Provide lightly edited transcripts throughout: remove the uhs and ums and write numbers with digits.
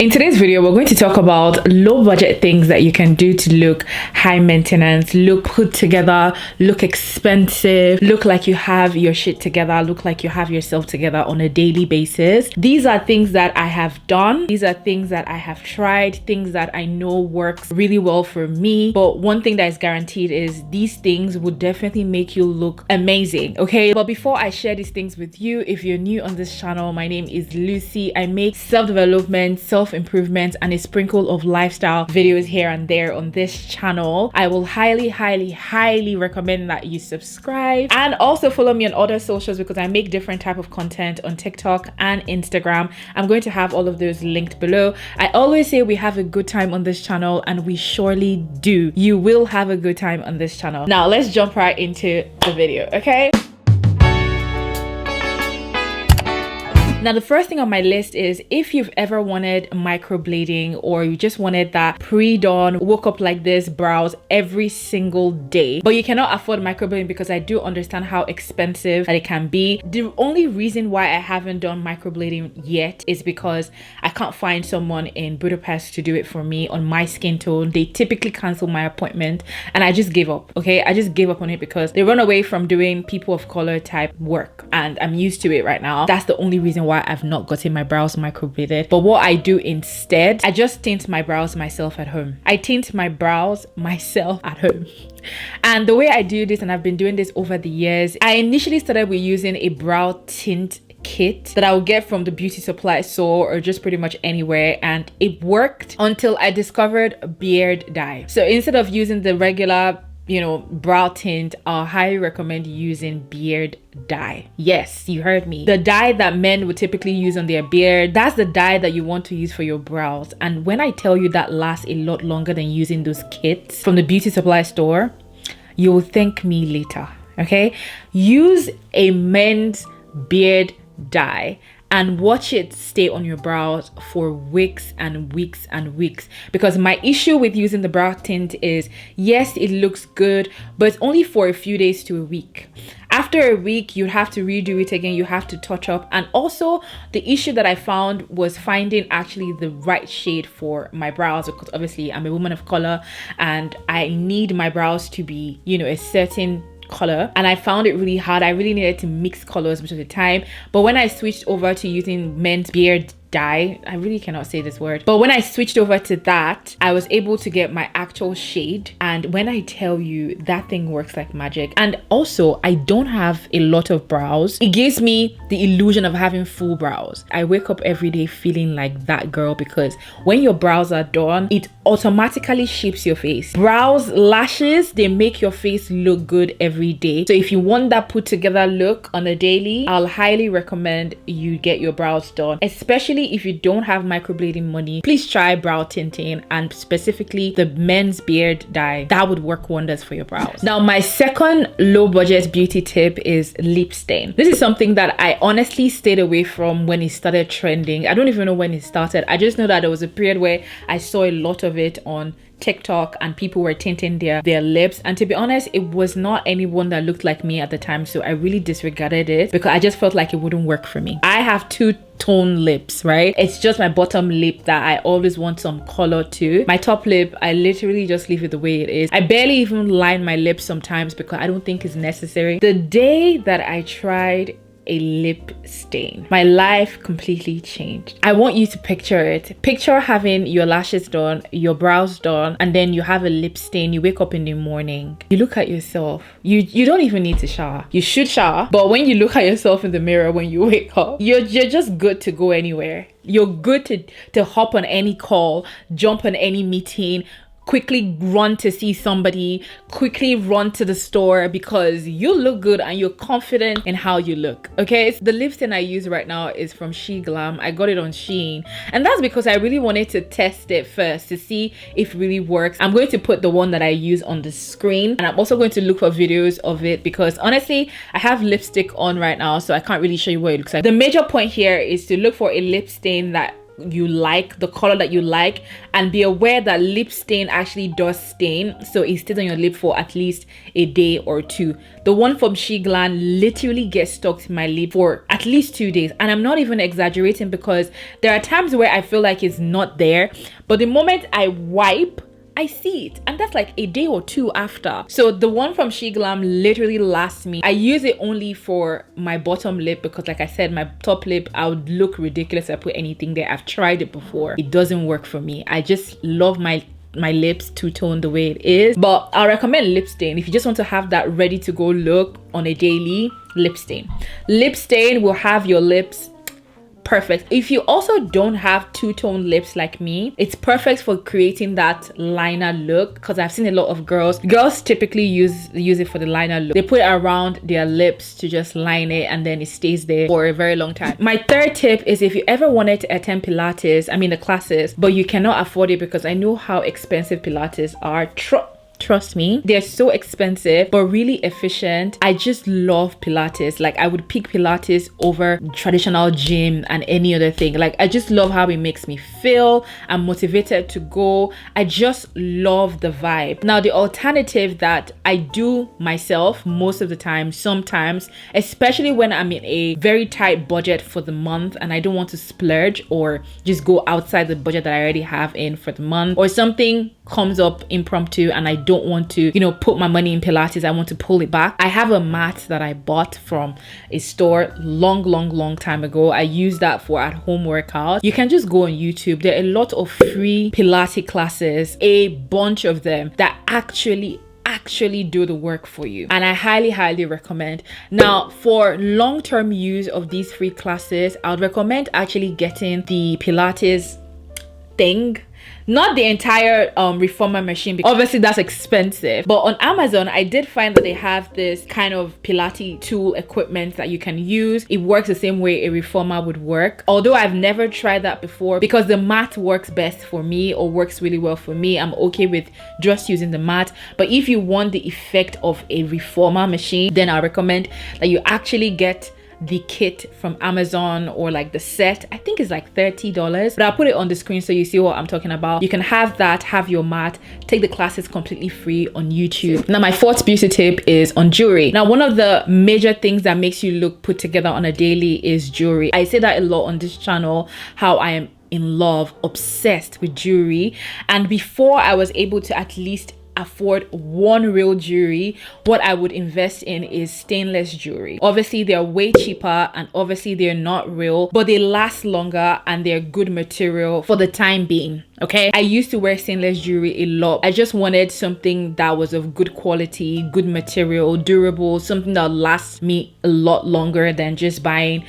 In today's video, we're going to talk about low budget things that you can do to look high maintenance, look put together, look expensive, look like you have your shit together, look like you have yourself together on a daily basis. These are things that I have done. These are things that I have tried, things that I know works really well for me. But one thing that is guaranteed is these things would definitely make you look amazing, okay? But before I share these things with you, if you're new on this channel, my name is Lucy. I make self-development, self-improvement, and a sprinkle of lifestyle videos here and there on this channel. I will highly recommend that you subscribe and also follow me on other socials because I make different type of content on TikTok and Instagram. I'm going to have all of those linked below. I always say we have a good time on this channel, and we surely do. You will have a good time on this channel. Now let's jump right into the video, okay? Now, the first thing on my list is if you've ever wanted microblading, or you just wanted that pre-dawn, woke up like this brows every single day, but you cannot afford microblading because I do understand how expensive that it can be. The only reason why I haven't done microblading yet is because I can't find someone in Budapest to do it for me on my skin tone. They typically cancel my appointment and I just give up, okay? I just gave up on it because they run away from doing people of color type work, and I'm used to it right now. That's the only reason why I've not gotten my brows microbladed. But what I do instead, I just tint my brows myself at home. I tint my brows myself at home. And the way I do this, and I've been doing this over the years, I initially started with using a brow tint kit that I would get from the beauty supply store or just pretty much anywhere, and it worked until I discovered beard dye. So instead of using the regular brow tint, I highly recommend using beard dye. Yes, you heard me. The dye that men would typically use on their beard, that's the dye that you want to use for your brows. And when I tell you that lasts a lot longer than using those kits from the beauty supply store, you will thank me later, okay? Use a men's beard dye and watch it stay on your brows for weeks and weeks and weeks. Because my issue with using the brow tint is, yes, it looks good, but it's only for a few days to a week. After a week, you have to redo it again. You have to touch up. And also the issue that I found was finding actually the right shade for my brows, because obviously I'm a woman of color and I need my brows to be, a certain color, and I found it really hard. I really needed to mix colors most of the time. But when I switched over to using men's beard dye, I really cannot say this word, but when I switched over to that, I was able to get my actual shade. And when I tell you, that thing works like magic. And also, I don't have a lot of brows. It gives me the illusion of having full brows. I wake up every day feeling like that girl, because when your brows are done, it automatically shapes your face. Brows, lashes, they make your face look good every day. So if you want that put together look on a daily, I'll highly recommend you get your brows done. Especially if you don't have microblading money, please try brow tinting, and specifically the men's beard dye. That would work wonders for your brows. Now, my second low budget beauty tip is lip stain. This is something that I honestly stayed away from when it started trending. I don't even know when it started. I just know that there was a period where I saw a lot of it on TikTok and people were tinting their lips, and to be honest, it was not anyone that looked like me at the time, so I really disregarded it because I just felt like it wouldn't work for me. I have two-tone lips, right? It's just my bottom lip that I always want some color to. My top lip, I literally just leave it the way it is. I barely even line my lips sometimes because I don't think it's necessary. The day that I tried a lip stain, my life completely changed. I want you to picture it. Picture having your lashes done, your brows done, and then you have a lip stain. You wake up in the morning, you look at yourself. You don't even need to shower. You should shower, but when you look at yourself in the mirror when you wake up, you're just good to go anywhere. You're good to hop on any call, jump on any meeting, quickly run to see somebody, quickly run to the store, because you look good and you're confident in how you look, okay? So the lip stain I use right now is from She Glam. I got it on Shein, and that's because I really wanted to test it first to see if it really works. I'm going to put the one that I use on the screen, and I'm also going to look for videos of it because honestly, I have lipstick on right now, so I can't really show you what it looks like. The major point here is to look for a lip stain that you like, the color that you like, and be aware that lip stain actually does stain, so it stays on your lip for at least a day or two. The one from Shiglan literally gets stuck to my lip for at least 2 days, and I'm not even exaggerating, because there are times where I feel like it's not there, but the moment I wipe, I see it, and that's like a day or two after. So the one from Shiglam literally lasts me. I use it only for my bottom lip, because like I said, my top lip, I would look ridiculous if I put anything there. I've tried it before. It doesn't work for me. I just love my lips two-tone the way it is. But I recommend lip stain if you just want to have that ready to go look on a daily. Lip stain will have your lips perfect. If you also don't have two-tone lips like me, it's perfect for creating that liner look, because I've seen a lot of girls typically use it for the liner look. They put it around their lips to just line it, and then it stays there for a very long time. My third tip is, if you ever wanted to attend Pilates, I mean the classes, but you cannot afford it, because I know how expensive Pilates are. Trust me, they're so expensive but really efficient. I just love Pilates. Like, I would pick Pilates over traditional gym and any other thing. Like, I just love how it makes me feel. I'm motivated to go. I just love the vibe. Now, the alternative that I do myself most of the time, sometimes, especially when I'm in a very tight budget for the month and I don't want to splurge or just go outside the budget that I already have in for the month, or something comes up impromptu and I don't want to, put my money in Pilates, I want to pull it back. I have a mat that I bought from a store long time ago. I use that for at-home workouts. You can just go on YouTube. There are a lot of free Pilates classes, a bunch of them that actually do the work for you, and I highly recommend. Now, for long-term use of these free classes, I would recommend actually getting the Pilates thing, not the entire reformer machine, because obviously that's expensive. But on Amazon, I did find that they have this kind of Pilates tool equipment that you can use. It works the same way a reformer would work, although I've never tried that before, because the mat works best for me, or works really well for me. I'm okay with just using the mat. But if you want the effect of a reformer machine, then I recommend that you actually get the kit from Amazon, or like the set. I think it's like $30, but I'll put it on the screen so you see what I'm talking about. You can have that, have your mat, take the classes completely free on YouTube. Now, my fourth beauty tip is on jewelry. Now, one of the major things that makes you look put together on a daily is jewelry. I say that a lot on this channel, how I am in love, obsessed with jewelry. And before I was able to at least afford one real jewelry, what I would invest in is stainless jewelry. Obviously, they're way cheaper, and obviously they're not real, but they last longer and they're good material for the time being. Okay, I used to wear stainless jewelry a lot. I just wanted something that was of good quality, good material, durable, something that lasts me a lot longer than just buying,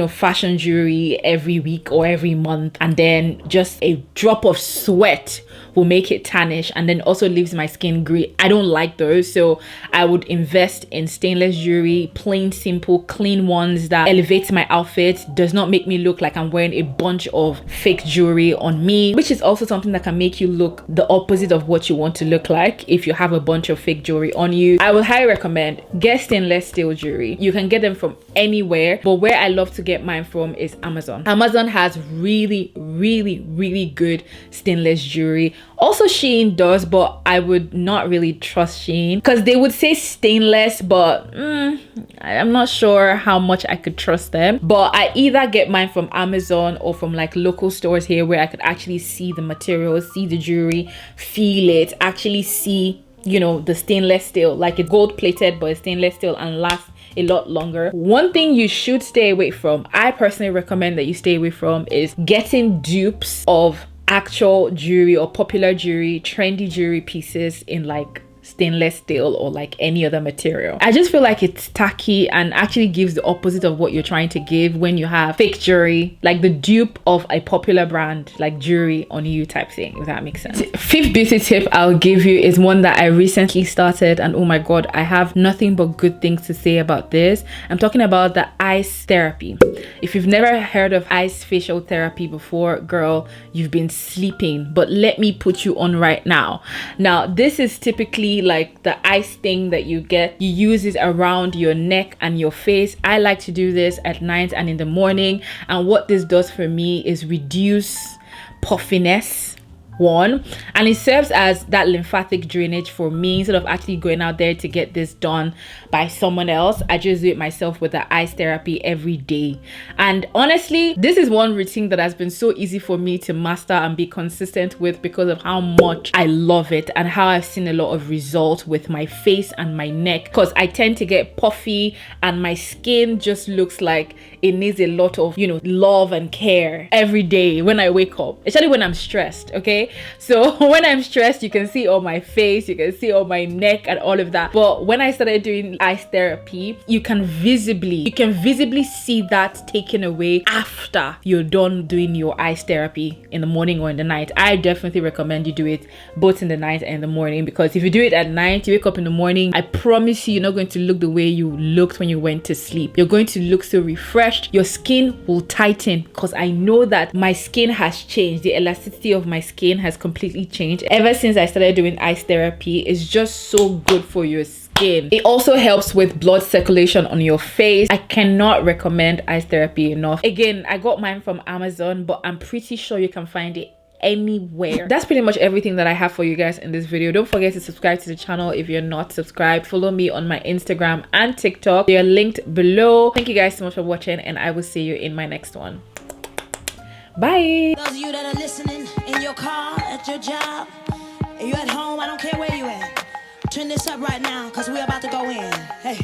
fashion jewelry every week or every month, and then just a drop of sweat will make it tarnish and then also leaves my skin gray. I don't like those, so I would invest in stainless jewelry, plain, simple, clean ones that elevates my outfit, does not make me look like I'm wearing a bunch of fake jewelry on me, which is also something that can make you look the opposite of what you want to look like if you have a bunch of fake jewelry on you. I would highly recommend get stainless steel jewelry. You can get them from anywhere, but where I love to get mine from is Amazon. Amazon has really good stainless jewelry. Also, Shein does, but I would not really trust Shein because they would say stainless, but I'm not sure how much I could trust them. But I either get mine from Amazon or from like local stores here where I could actually see the material, see the jewelry, feel it, actually see, the stainless steel, like it's gold plated, but it's stainless steel and lasts a lot longer. One thing you should stay away from, I personally recommend that you stay away from, is getting dupes of actual jewelry or popular jewelry, trendy jewelry pieces in like stainless steel or like any other material. I just feel like it's tacky and actually gives the opposite of what you're trying to give when you have fake jewelry, like the dupe of a popular brand like jewelry on you type thing, if that makes sense. Fifth beauty tip I'll give you is one that I recently started, and oh my god, I have nothing but good things to say about this. I'm talking about the ice therapy. If you've never heard of ice facial therapy before, girl, you've been sleeping, but let me put you on right now. Now, this is typically therapy, like the ice thing that you get, you use it around your neck and your face. I like to do this at night and in the morning, and what this does for me is reduce puffiness, one, and it serves as that lymphatic drainage for me. Instead of actually going out there to get this done by someone else, I just do it myself with the ice therapy every day. And honestly, this is one routine that has been so easy for me to master and be consistent with because of how much I love it and how I've seen a lot of results with my face and my neck, because I tend to get puffy and my skin just looks like it needs a lot of, you know, love and care every day when I wake up, especially when I'm stressed. Okay, so when I'm stressed, you can see on my face, you can see on my neck and all of that. But when I started doing ice therapy, you can visibly see that taken away after you're done doing your ice therapy in the morning or in the night. I definitely recommend you do it both in the night and in the morning, because if you do it at night, you wake up in the morning, I promise you, you're not going to look the way you looked when you went to sleep. You're going to look so refreshed. Your skin will tighten, because I know that my skin has changed. The elasticity of my skin has completely changed ever since I started doing ice therapy. It's just so good for your skin. It also helps with blood circulation on your face. I cannot recommend ice therapy enough. Again, I got mine from Amazon, but I'm pretty sure you can find it anywhere. That's pretty much everything that I have for you guys in this video. Don't forget to subscribe to the channel if you're not subscribed. Follow me on my Instagram and TikTok. They are linked below. Thank you guys so much for watching, and I will see you in my next one. Bye. Those of you that are listening in your car, at your job, you at home, I don't care where you at. Turn this up right now, because we're about to go in. Hey,